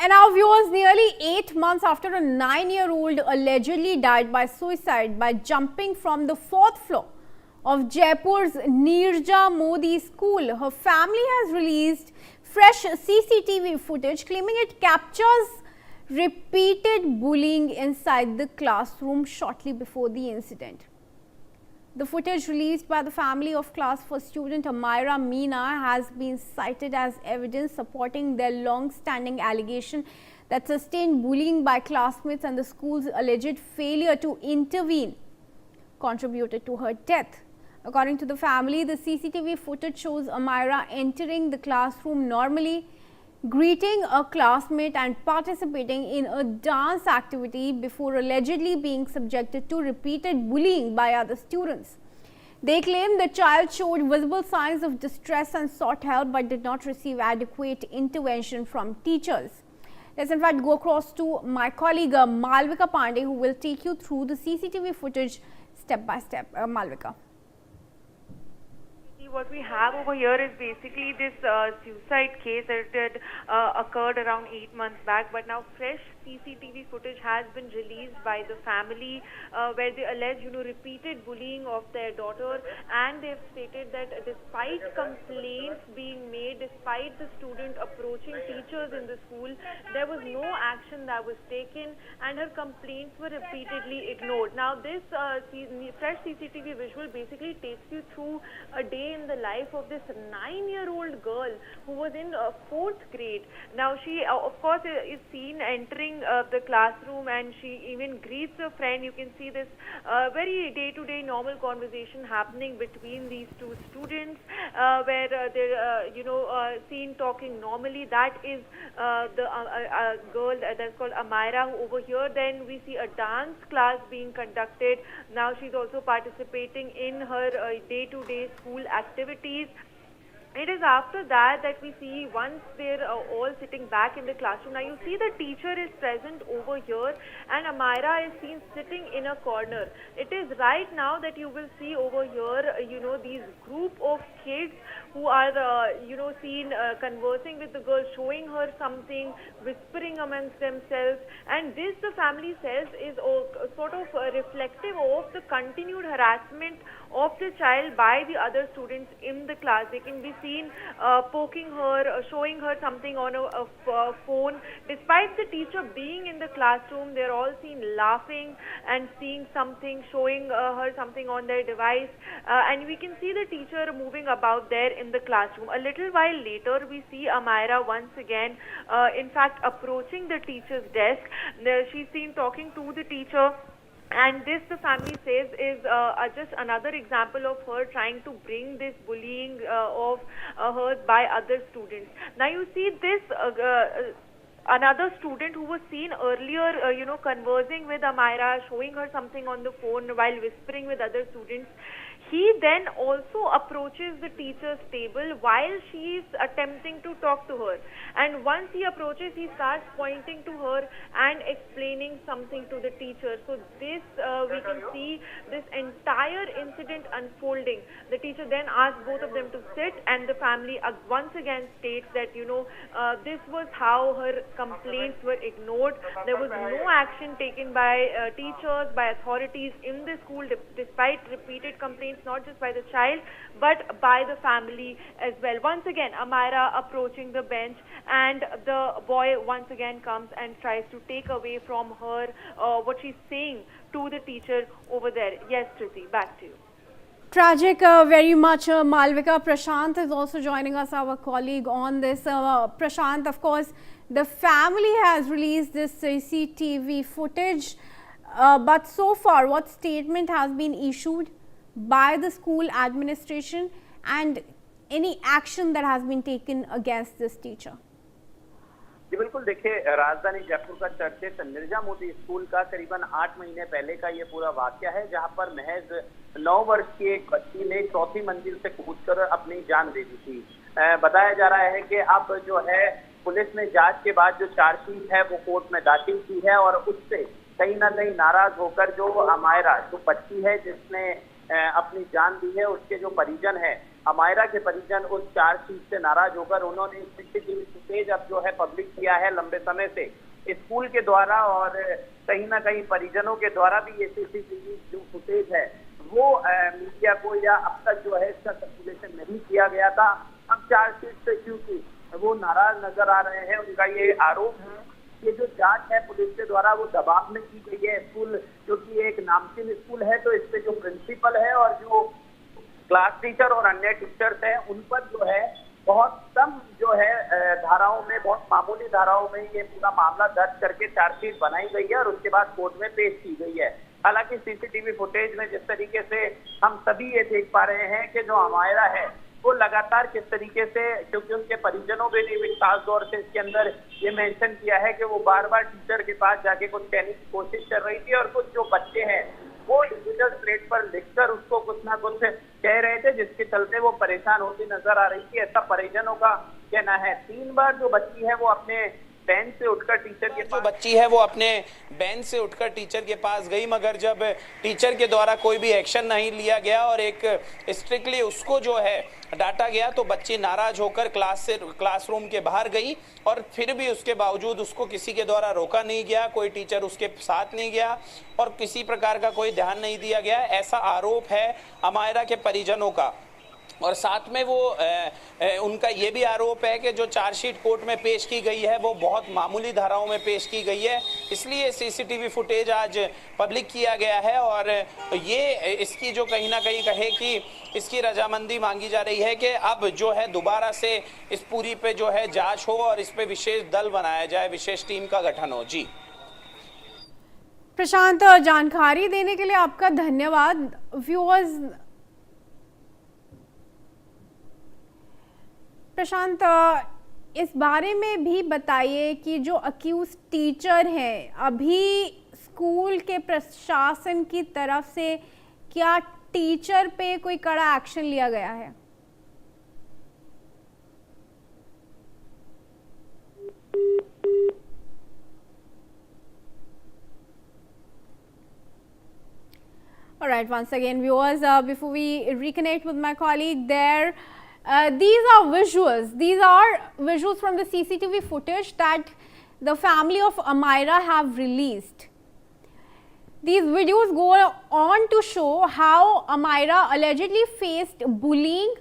And our viewers, nearly 8 months after a 9-year-old allegedly died by suicide by jumping from the 4th floor of Jaipur's Nirja Modi school, her family has released fresh CCTV footage claiming it captures repeated bullying inside the classroom shortly before the incident. The footage released by the family of class 4 student Amira Meena has been cited as evidence supporting their long-standing allegation that sustained bullying by classmates and the school's alleged failure to intervene contributed to her death. According to the family, the CCTV footage shows Amira entering the classroom normally, greeting a classmate and participating in a dance activity before allegedly being subjected to repeated bullying by other students. They claim the child showed visible signs of distress and sought help but did not receive adequate intervention from teachers. Let's in fact go across to my colleague Malvika Pandey, who will take you through the CCTV footage step by step. Malvika. What we have over here is basically this suicide case that had occurred around 8 months back, but now fresh CCTV footage has been released by the family where they allege, repeated bullying of their daughter, and they've stated that despite complaints being made, despite the student approaching teachers in the school, there was no action that was taken and her complaints were repeatedly ignored. Now this fresh CCTV visual basically takes you through a day in the life of this 9-year-old girl who was in 4th grade. Now she of course is seen entering the classroom, and she even greets a friend. You can see this very day-to-day normal conversation happening between these two students where they're seen talking normally. That is the girl that's called Amira over here. Then we see a dance class being conducted. Now she's also participating in her day-to-day school activities. It is after that that we see, once they're all sitting back in the classroom, now you see the teacher is present over here and Amira is seen sitting in a corner. It is right now that you will see over here, these group of kids who are, seen conversing with the girl, showing her something, whispering amongst themselves, and this, the family says, is sort of reflective of the continued harassment of the child by the other students in the class. They can be seen poking her, showing her something on a phone. Despite the teacher being in the classroom, they're all seen laughing and seeing something, showing her something on their device, and we can see the teacher moving about there in the classroom. A little while later, we see Amira once again, in fact, approaching the teacher's desk. She's seen talking to the teacher. And this, the family says, is just another example of her trying to bring this bullying of hers by other students. Now you see this another student who was seen earlier, conversing with Amira, showing her something on the phone while whispering with other students. He then also approaches the teacher's table while she is attempting to talk to her. And once he approaches, he starts pointing to her and explaining something to the teacher. So this, we can see this entire incident unfolding. The teacher then asks both of them to sit, and the family once again states that, this was how her complaints were ignored. There was no action taken by teachers, by authorities in the school, despite repeated complaints, not just by the child but by the family as well. Once again, Amira approaching the bench, and the boy once again comes and tries to take away from her what she's saying to the teacher over there. Yes, Trisi, back to you. Tragic, very much, Malvika. Prashant is also joining us, our colleague, on this. Prashant, of course, the family has released this CCTV footage, but so far, what statement has been issued by the school administration and any action that has been taken against this teacher? जी बिल्कुल, देखिए, राजधानी जयपुर का चर्चित Nirja Modi school का करीबन 8 महीने पहले का ये पूरा वाकया है, जहां पर महज 9 वर्ष की एक बच्ची ने 4थी मंजिल से कूदकर अपनी जान दे दी थी। बताया जा रहा है कि अब जो है पुलिस ने जांच के बाद जो चार्जशीट है वो कोर्ट में दाखिल की है, और उससे कहीं ना कहीं नाराज होकर जो अमायरा, जो बच्ची है जिसने अपनी जान दी है, उसके जो परिजन है अमायरा के परिजन उस चार्जशीट से नाराज होकर उन्होंने सीसीटीवी फुटेज अब जो है पब्लिक किया है लंबे समय से स्कूल के द्वारा, और कहीं ना कहीं परिजनों के द्वारा भी ये सीसीटीवी जो फुटेज है वो मीडिया को या अब तक जो है इसका सर्कुलेशन नहीं किया गया था। अब चार्जशीट से क्योंकि वो नाराज नजर आ रहे हैं, उनका ये आरोप है कि जो जांच है पुलिस के द्वारा वो दबाव में की गई है। स्कूल क्योंकि एक नामचीन स्कूल है तो इस पे जो प्रिंसिपल है और जो क्लास टीचर और अन्य टीचर्स हैं उन पर जो है बहुत कम जो है धाराओं में, बहुत मामूली धाराओं में ये पूरा मामला दर्ज करके चार्जशीट बनाई गई है और उसके बाद कोर्ट में पेश की गई है। हालांकि सीसीटीवी फुटेज में जिस तरीके से हम सभी ये देख पा रहे हैं कि जो अमायरा है वो लगातार किस तरीके से, क्योंकि उनके परिजनों ने भी खास तौर से इसके अंदर ये मेंशन किया है कि वो बार बार टीचर के पास जाके कुछ कहने की कोशिश कर रही थी और कुछ जो बच्चे हैं वो डिजिटल प्लेट पर लिखकर उसको कुछ ना कुछ कह रहे थे, जिसके चलते वो परेशान होती नजर आ रही थी, ऐसा परिजनों का कहना है। 3 बार जो बच्ची है वो अपने बेंच से उठकर टीचर के पास, बच्ची है वो अपने बेंच से उठकर टीचर के पास गई, मगर जब टीचर के द्वारा कोई भी एक्शन नहीं लिया गया और एक स्ट्रिक्टली उसको जो है डांटा गया तो बच्ची नाराज होकर क्लासरूम के बाहर गई और फिर भी उसके बावजूद उसको किसी के द्वारा रोका नहीं गया, कोई टीचर उसके साथ नहीं गया और किसी प्रकार का कोई ध्यान नहीं दिया गया। ऐसा आरोप है अमायरा के परिजनों का। और साथ में वो उनका ये भी आरोप है कि जो चार्जशीट कोर्ट में पेश की गई है वो बहुत मामूली धाराओं में पेश की गई है, इसलिए सीसीटीवी फुटेज आज पब्लिक किया गया है और ये इसकी जो कहीं ना कहीं कहे कि इसकी रजामंदी मांगी जा रही है कि अब जो है दोबारा से इस पूरी पे जो है जांच हो और इस पे विशेष दल बनाया जाए, विशेष टीम का गठन हो। जी प्रशांत, जानकारी देने के लिए आपका धन्यवाद। व्यूअर्स, प्रशांत, इस बारे में भी बताइए कि जो अक्यूज टीचर हैं, अभी स्कूल के प्रशासन की तरफ से क्या टीचर पे कोई कड़ा एक्शन लिया गया है? All right, once again, viewers, before we reconnect with my colleague there, these are visuals from the CCTV footage that the family of Amayra have released. These videos go on to show how Amayra allegedly faced bullying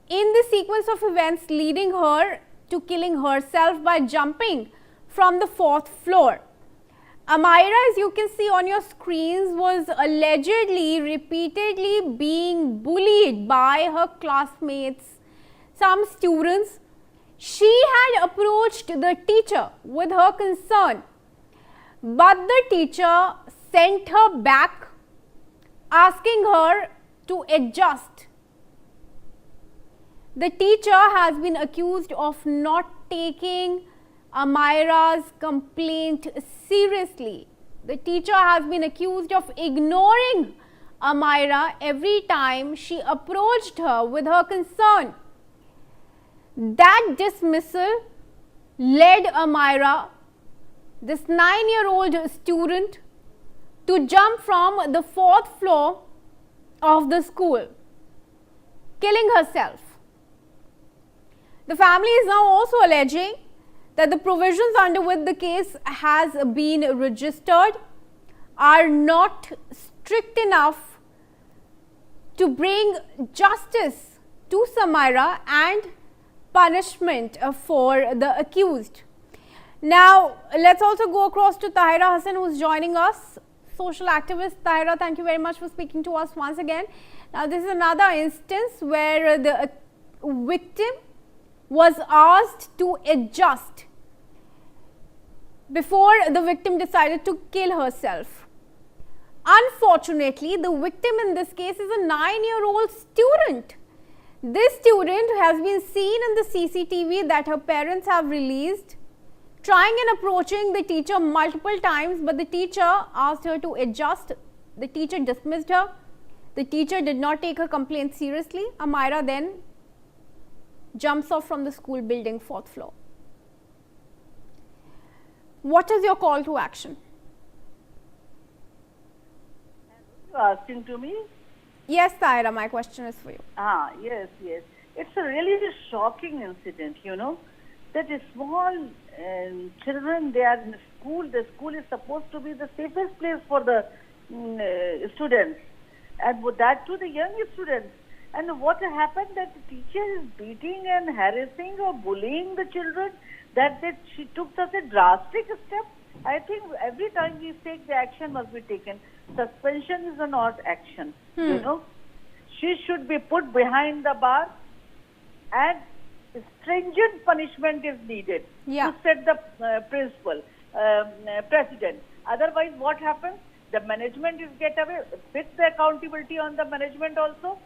in the sequence of events leading her to killing herself by jumping from the 4th floor. Amayra, as you can see on your screens, was allegedly repeatedly being bullied by her classmates, some students. She had approached the teacher with her concern, but the teacher sent her back, asking her to adjust. The teacher has been accused of not taking Amayra's complaint seriously. The teacher has been accused of ignoring Amayra every time she approached her with her concern. That dismissal led Amayra, this 9-year-old student, to jump from the 4th floor of the school, killing herself. The family is now also alleging that the provisions under which the case has been registered are not strict enough to bring justice to Amayra and punishment for the accused. Now, let's also go across to Tahira Hassan, who is joining us, social activist. Tahira, thank you very much for speaking to us once again. Now, this is another instance where the victim was asked to adjust before the victim decided to kill herself. Unfortunately, the victim in this case is a 9-year-old student. This student has been seen in the CCTV that her parents have released, trying and approaching the teacher multiple times, but the teacher asked her to adjust. The teacher dismissed her. The teacher did not take her complaint seriously. Amayra then jumps off from the school building 4th floor. What is your call to action? Asking to me? Yes, Tahira, my question is for you. Yes. It's a really shocking incident, that a small children, they are in school. The school is supposed to be the safest place for the students, and that too the young students. And what happened, that the teacher is beating and harassing or bullying the children, that she took such a drastic step. I think every time we take the action must be taken. Suspension is not action, She should be put behind the bar, and stringent punishment is needed to set the precedent. Otherwise, what happens? The management is get away. Fix the accountability on the management also.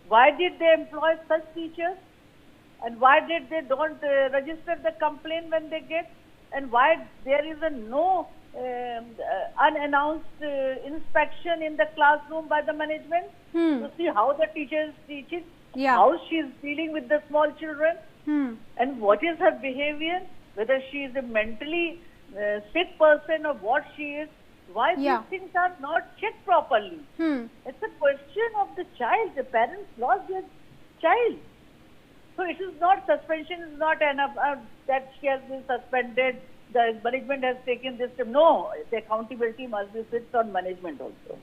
Why did they employ such teachers? And why did they don't register the complaint when they get? And why there is no unannounced inspection in the classroom by the management to see how the teacher is teaching, how she is dealing with the small children, and what is her behavior, whether she is a mentally sick person or what she is. Why these things are not checked properly? It's a question of the child. The parents lost their child. So it is not, suspension is not enough that she has been suspended, the management has taken this step. No, the accountability must be fixed on management also.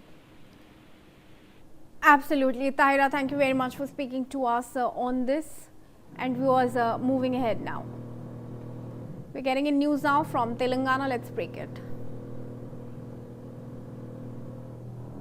Absolutely. Tahira, thank you very much for speaking to us on this. And viewers, moving ahead now. We're getting in news now from Telangana. Let's break it.